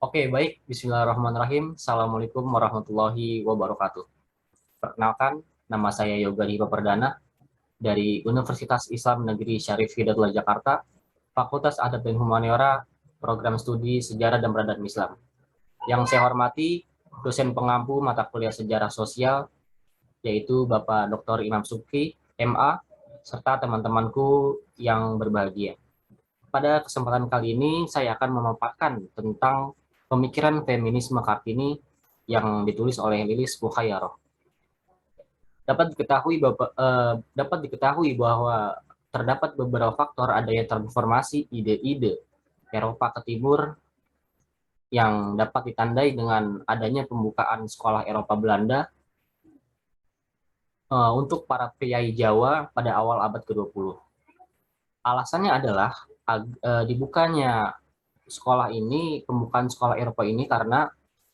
Oke, baik. Bismillahirrahmanirrahim. Assalamualaikum warahmatullahi wabarakatuh. Perkenalkan, nama saya Yoga Dipa Perdana dari Universitas Islam Negeri Syarif Hidayatullah Jakarta, Fakultas Adab dan Humaniora, Program Studi Sejarah dan Peradaban Islam. Yang saya hormati, dosen pengampu mata kuliah Sejarah Sosial, yaitu Bapak Dr. Imam Subki, MA, serta teman-temanku yang berbahagia. Pada kesempatan kali ini, saya akan memaparkan tentang pemikiran feminisme Kartini yang ditulis oleh Lilis Bukhayaro. Dapat diketahui bahwa terdapat beberapa faktor adanya transformasi ide-ide Eropa ke Timur yang dapat ditandai dengan adanya pembukaan sekolah Eropa Belanda untuk para priai Jawa pada awal abad ke-20. Alasannya adalah dibukanya sekolah ini, pembukaan sekolah Eropa ini karena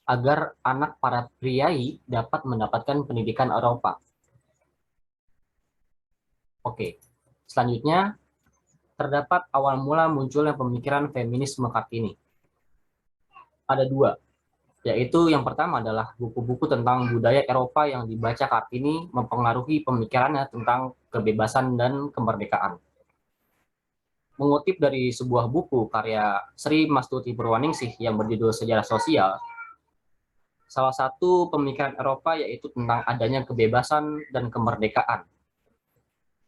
agar anak para priai dapat mendapatkan pendidikan Eropa. Oke, selanjutnya terdapat awal mula munculnya pemikiran feminisme Kartini. Ada dua, yaitu yang pertama adalah buku-buku tentang budaya Eropa yang dibaca Kartini mempengaruhi pemikirannya tentang kebebasan dan kemerdekaan. Mengutip dari sebuah buku karya Sri Mastuti Purwaningsih yang berjudul Sejarah Sosial, salah satu pemikiran Eropa yaitu tentang adanya kebebasan dan kemerdekaan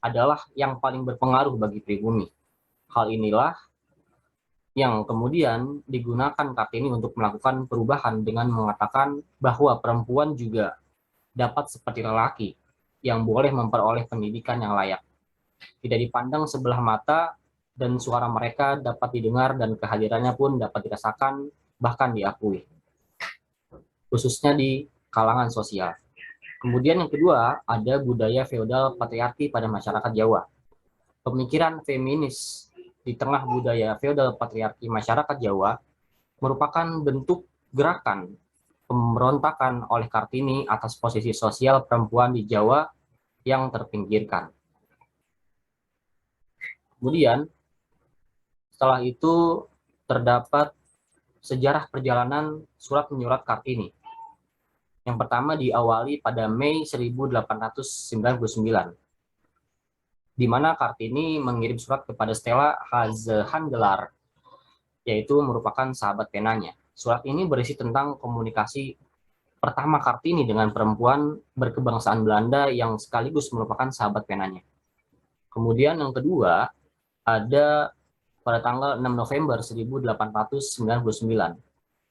adalah yang paling berpengaruh bagi pribumi. Hal inilah yang kemudian digunakan Kartini untuk melakukan perubahan dengan mengatakan bahwa perempuan juga dapat seperti lelaki yang boleh memperoleh pendidikan yang layak, tidak dipandang sebelah mata, dan suara mereka dapat didengar dan kehadirannya pun dapat dirasakan bahkan diakui, khususnya di kalangan sosial. Kemudian yang kedua, ada budaya feodal patriarki pada masyarakat Jawa. Pemikiran feminis di tengah budaya feodal patriarki masyarakat Jawa merupakan bentuk gerakan pemberontakan oleh Kartini atas posisi sosial perempuan di Jawa yang terpinggirkan. Kemudian, setelah itu terdapat sejarah perjalanan surat menyurat Kartini. Yang pertama diawali pada Mei 1899, di mana Kartini mengirim surat kepada Stella Hazehandelar, yaitu merupakan sahabat penanya. Surat ini berisi tentang komunikasi pertama Kartini dengan perempuan berkebangsaan Belanda yang sekaligus merupakan sahabat penanya. Kemudian yang kedua, ada pada tanggal 6 November 1899,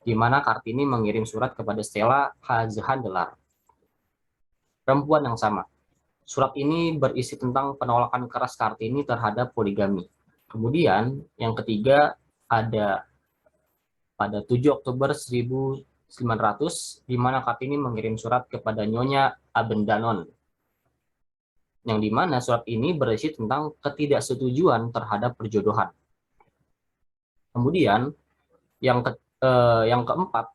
di mana Kartini mengirim surat kepada Stella Hazehandelar, perempuan yang sama. Surat ini berisi tentang penolakan keras Kartini terhadap poligami. Kemudian yang ketiga ada pada 7 Oktober 1900, di mana Kartini mengirim surat kepada Nyonya Abendanon, yang di mana surat ini berisi tentang ketidaksetujuan terhadap perjodohan. Kemudian yang keempat,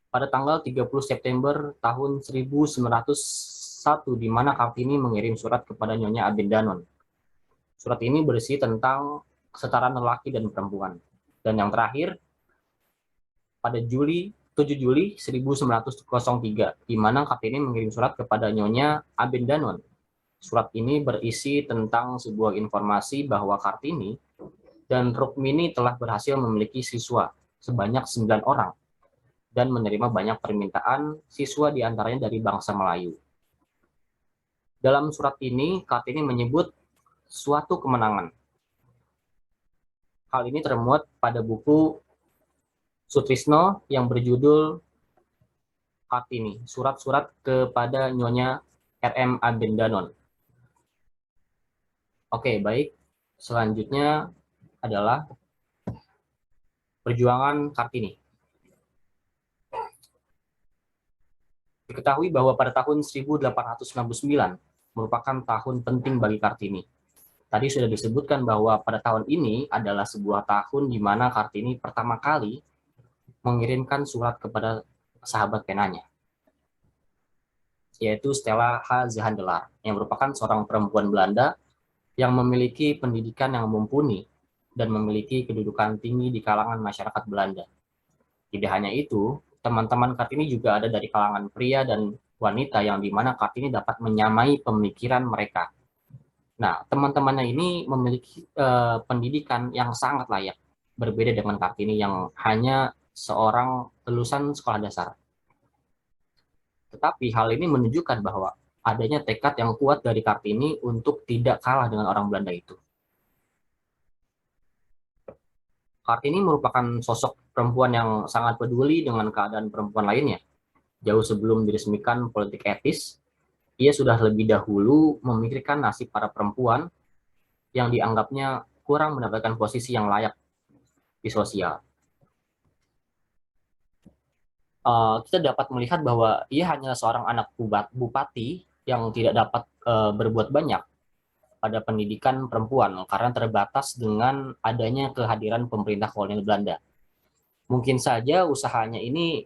pada tanggal 30 September tahun 1901, di mana Kartini mengirim surat kepada Nyonya Abendanon. Surat ini berisi tentang kesetaraan lelaki dan perempuan. Dan yang terakhir, pada 7 Juli 1903, di mana Kartini mengirim surat kepada Nyonya Abendanon. Surat ini berisi tentang sebuah informasi bahwa Kartini dan Rukmini telah berhasil memiliki siswa sebanyak 9 orang dan menerima banyak permintaan siswa diantaranya dari bangsa Melayu. Dalam surat ini, Kartini menyebut suatu kemenangan. Hal ini termuat pada buku Sutrisno yang berjudul Kartini, Surat-surat kepada Nyonya R.M. Abendanon. Oke, baik. Selanjutnya adalah perjuangan Kartini. Diketahui bahwa pada tahun 1869 merupakan tahun penting bagi Kartini. Tadi sudah disebutkan bahwa pada tahun ini adalah sebuah tahun di mana Kartini pertama kali mengirimkan surat kepada sahabat penanya, yaitu Stella Hazehandelar, yang merupakan seorang perempuan Belanda yang memiliki pendidikan yang mumpuni dan memiliki kedudukan tinggi di kalangan masyarakat Belanda. Tidak hanya itu, teman-teman Kartini juga ada dari kalangan pria dan wanita yang dimana Kartini dapat menyamai pemikiran mereka. Nah, teman-temannya ini memiliki pendidikan yang sangat layak, berbeda dengan Kartini yang hanya seorang lulusan sekolah dasar. Tetapi hal ini menunjukkan bahwa adanya tekad yang kuat dari Kartini untuk tidak kalah dengan orang Belanda itu. Kartini merupakan sosok perempuan yang sangat peduli dengan keadaan perempuan lainnya. Jauh sebelum diresmikan politik etis, ia sudah lebih dahulu memikirkan nasib para perempuan yang dianggapnya kurang mendapatkan posisi yang layak di sosial. Kita dapat melihat bahwa ia hanya seorang anak bupati yang tidak dapat berbuat banyak pada pendidikan perempuan karena terbatas dengan adanya kehadiran pemerintah kolonial Belanda. Mungkin saja usahanya ini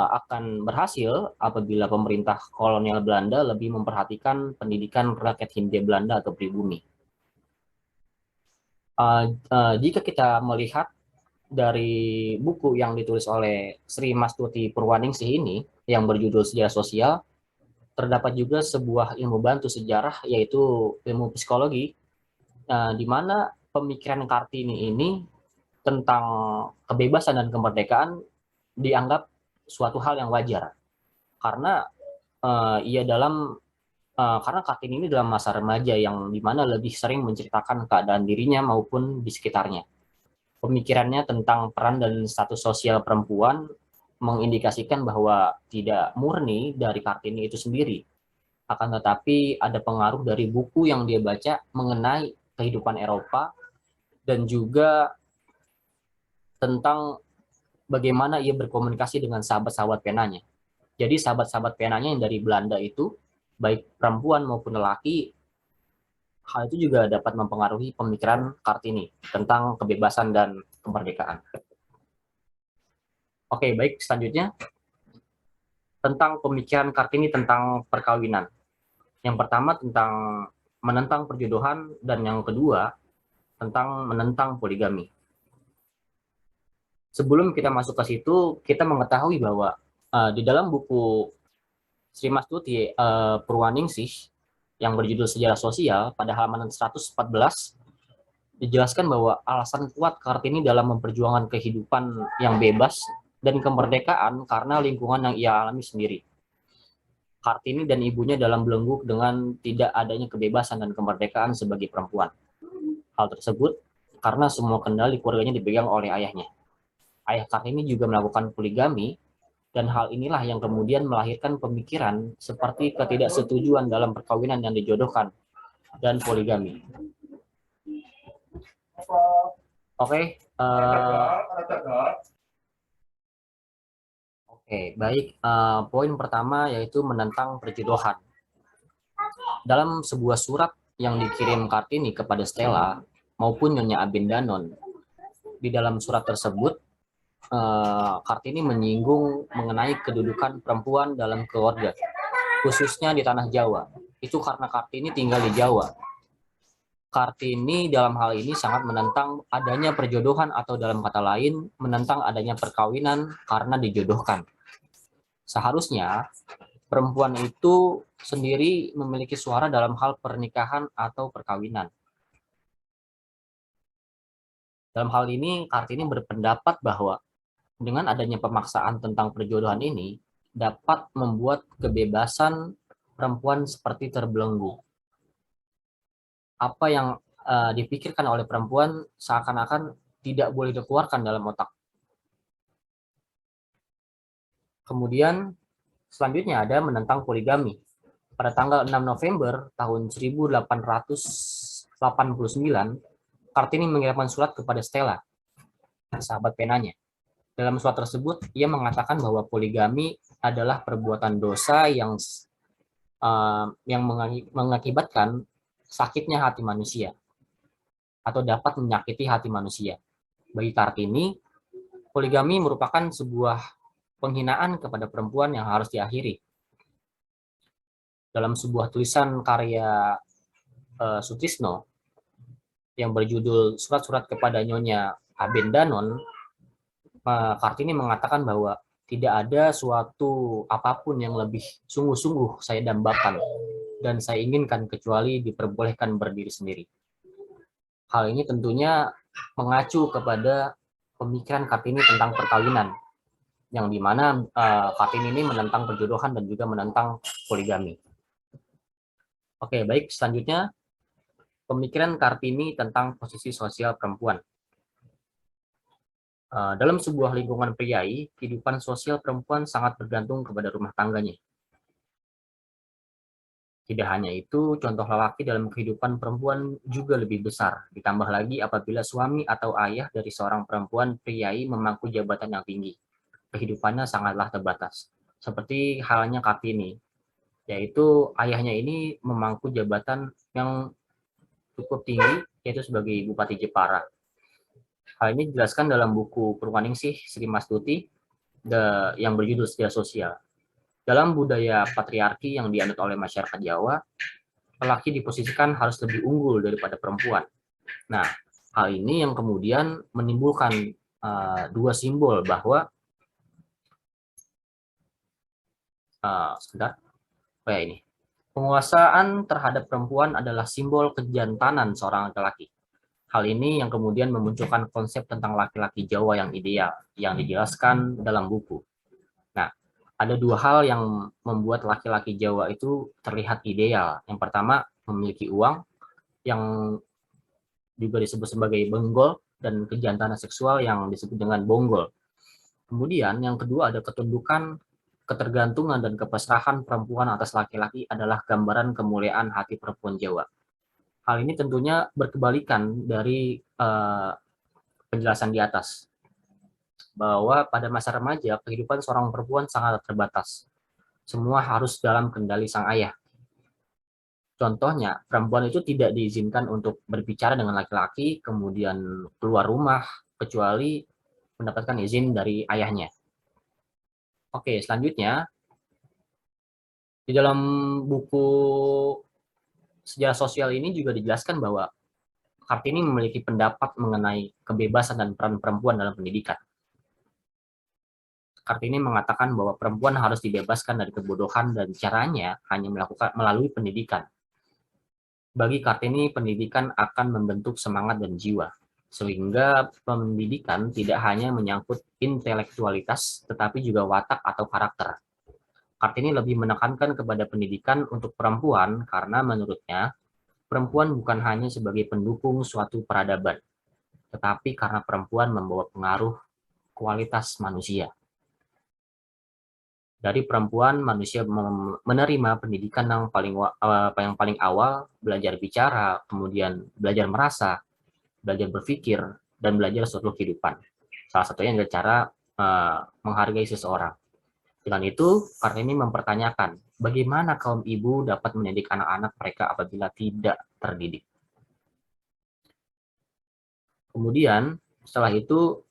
akan berhasil apabila pemerintah kolonial Belanda lebih memperhatikan pendidikan rakyat Hindia Belanda atau pribumi. Jika kita melihat dari buku yang ditulis oleh Sri Mastuti Purwaningsih ini yang berjudul Sejarah Sosial, terdapat juga sebuah ilmu bantu sejarah yaitu ilmu psikologi, di mana pemikiran Kartini ini tentang kebebasan dan kemerdekaan dianggap suatu hal yang wajar karena ia karena Kartini ini dalam masa remaja yang dimana lebih sering menceritakan keadaan dirinya maupun di sekitarnya. Pemikirannya tentang peran dan status sosial perempuan mengindikasikan bahwa tidak murni dari Kartini itu sendiri, akan tetapi ada pengaruh dari buku yang dia baca mengenai kehidupan Eropa dan juga tentang bagaimana ia berkomunikasi dengan sahabat-sahabat penanya. Jadi sahabat-sahabat penanya yang dari Belanda itu, baik perempuan maupun lelaki, hal itu juga dapat mempengaruhi pemikiran Kartini tentang kebebasan dan kemerdekaan. Oke, baik, selanjutnya tentang pemikiran Kartini tentang perkawinan. Yang pertama tentang menentang perjodohan dan yang kedua tentang menentang poligami. Sebelum kita masuk ke situ, kita mengetahui bahwa di dalam buku Sri Mastuti Purwaningsih yang berjudul Sejarah Sosial pada halaman 114 dijelaskan bahwa alasan kuat Kartini dalam memperjuangkan kehidupan yang bebas dan kemerdekaan karena lingkungan yang ia alami sendiri. Kartini dan ibunya dalam belenggu dengan tidak adanya kebebasan dan kemerdekaan sebagai perempuan. Hal tersebut karena semua kendali keluarganya dipegang oleh ayahnya. Ayah Kartini juga melakukan poligami dan hal inilah yang kemudian melahirkan pemikiran seperti ketidaksetujuan dalam perkawinan yang dijodohkan dan poligami. Oke, baik. Poin pertama yaitu menentang perjodohan. Dalam sebuah surat yang dikirim Kartini kepada Stella maupun Nyonya Abendanon, di dalam surat tersebut Kartini menyinggung mengenai kedudukan perempuan dalam keluarga, khususnya di tanah Jawa. Itu karena Kartini tinggal di Jawa. Kartini dalam hal ini sangat menentang adanya perjodohan atau dalam kata lain menentang adanya perkawinan karena dijodohkan. Seharusnya perempuan itu sendiri memiliki suara dalam hal pernikahan atau perkawinan. Dalam hal ini Kartini berpendapat bahwa dengan adanya pemaksaan tentang perjodohan ini dapat membuat kebebasan perempuan seperti terbelenggu. Apa yang dipikirkan oleh perempuan seakan-akan tidak boleh dikeluarkan dalam otak. Kemudian selanjutnya ada menentang poligami. Pada tanggal 6 November tahun 1889, Kartini mengirimkan surat kepada Stella, sahabat penanya. Dalam surat tersebut, ia mengatakan bahwa poligami adalah perbuatan dosa yang mengakibatkan sakitnya hati manusia atau dapat menyakiti hati manusia. Bagi Kartini, poligami merupakan sebuah penghinaan kepada perempuan yang harus diakhiri. Dalam sebuah tulisan karya Sutisno yang berjudul Surat-surat kepada Nyonya Abendanon, Kartini mengatakan bahwa tidak ada suatu apapun yang lebih sungguh-sungguh saya dambakan dan saya inginkan kecuali diperbolehkan berdiri sendiri. Hal ini tentunya mengacu kepada pemikiran Kartini tentang perkawinan, yang dimana Kartini ini menentang perjodohan dan juga menentang poligami. Oke, baik, selanjutnya pemikiran Kartini tentang posisi sosial perempuan. Dalam sebuah lingkungan priai, kehidupan sosial perempuan sangat bergantung kepada rumah tangganya. Tidak hanya itu, contoh lelaki dalam kehidupan perempuan juga lebih besar. Ditambah lagi apabila suami atau ayah dari seorang perempuan priai memangku jabatan yang tinggi. Kehidupannya sangatlah terbatas. Seperti halnya Kartini, yaitu ayahnya ini memangku jabatan yang cukup tinggi, yaitu sebagai Bupati Jepara. Hal ini dijelaskan dalam buku Purwaningsih Sri Mastuti yang berjudul Sejarah Sosial. Dalam budaya patriarki yang dianut oleh masyarakat Jawa, lelaki diposisikan harus lebih unggul daripada perempuan. Nah, hal ini yang kemudian menimbulkan dua simbol bahwa sebentar, ini penguasaan terhadap perempuan adalah simbol kejantanan seorang laki-laki. Hal ini yang kemudian memunculkan konsep tentang laki-laki Jawa yang ideal, yang dijelaskan dalam buku. Nah, ada dua hal yang membuat laki-laki Jawa itu terlihat ideal. Yang pertama, memiliki uang, yang juga disebut sebagai benggol, dan kejantanan seksual yang disebut dengan bonggol. Kemudian yang kedua ada ketundukan, ketergantungan, dan kepasrahan perempuan atas laki-laki adalah gambaran kemuliaan hati perempuan Jawa. Hal ini tentunya berkebalikan dari penjelasan di atas, bahwa pada masa remaja kehidupan seorang perempuan sangat terbatas. Semua harus dalam kendali sang ayah. Contohnya, perempuan itu tidak diizinkan untuk berbicara dengan laki-laki, kemudian keluar rumah, kecuali mendapatkan izin dari ayahnya. Oke, selanjutnya, di dalam buku Sejarah Sosial ini juga dijelaskan bahwa Kartini memiliki pendapat mengenai kebebasan dan peran perempuan dalam pendidikan. Kartini mengatakan bahwa perempuan harus dibebaskan dari kebodohan dan caranya hanya melakukan melalui pendidikan. Bagi Kartini, pendidikan akan membentuk semangat dan jiwa, sehingga pendidikan tidak hanya menyangkut intelektualitas, tetapi juga watak atau karakter. Kartini lebih menekankan kepada pendidikan untuk perempuan karena menurutnya, perempuan bukan hanya sebagai pendukung suatu peradaban, tetapi karena perempuan membawa pengaruh kualitas manusia. Dari perempuan, manusia menerima pendidikan yang paling awal, belajar bicara, kemudian belajar merasa, belajar berpikir, dan belajar seluruh kehidupan. Salah satunya adalah cara menghargai seseorang. Dengan itu, Kartini mempertanyakan, bagaimana kaum ibu dapat mendidik anak-anak mereka apabila tidak terdidik. Kemudian, setelah itu,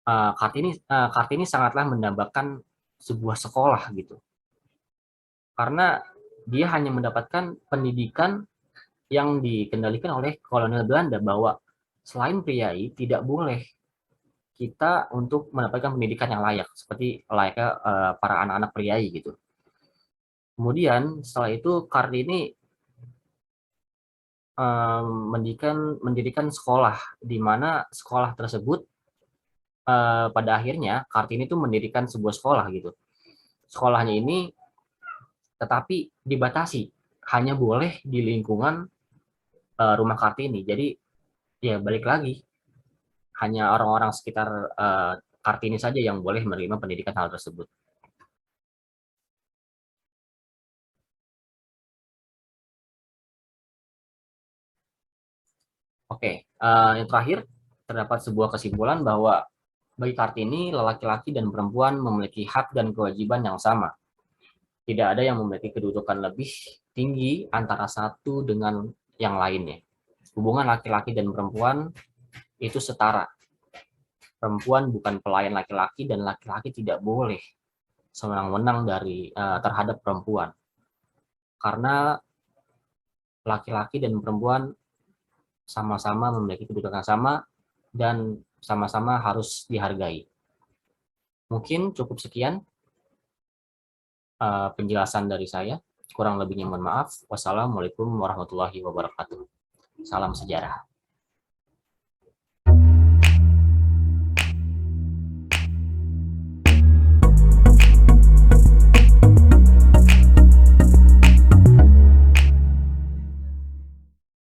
Kartini sangatlah mendambakan sebuah sekolah gitu. Karena dia hanya mendapatkan pendidikan yang dikendalikan oleh kolonial Belanda, bahwa selain priai tidak boleh kita untuk mendapatkan pendidikan yang layak seperti layaknya para anak-anak priai gitu. Kemudian setelah itu Kartini mendirikan sekolah, di mana sekolah tersebut pada akhirnya Kartini itu mendirikan sebuah sekolah gitu. Sekolahnya ini tetapi dibatasi, hanya boleh di lingkungan rumah Kartini. Jadi ya balik lagi, hanya orang-orang sekitar Kartini saja yang boleh menerima pendidikan hal tersebut. Oke, yang terakhir terdapat sebuah kesimpulan bahwa bagi Kartini, laki-laki dan perempuan memiliki hak dan kewajiban yang sama. Tidak ada yang memiliki kedudukan lebih tinggi antara satu dengan yang lainnya. Hubungan laki-laki dan perempuan itu setara. Perempuan bukan pelayan laki-laki dan laki-laki tidak boleh sewenang-wenang terhadap perempuan. Karena laki-laki dan perempuan sama-sama memiliki kedudukan sama, dan sama-sama harus dihargai. Mungkin cukup sekian penjelasan dari saya. Kurang lebihnya mohon maaf. Wassalamualaikum warahmatullahi wabarakatuh. Salam sejarah.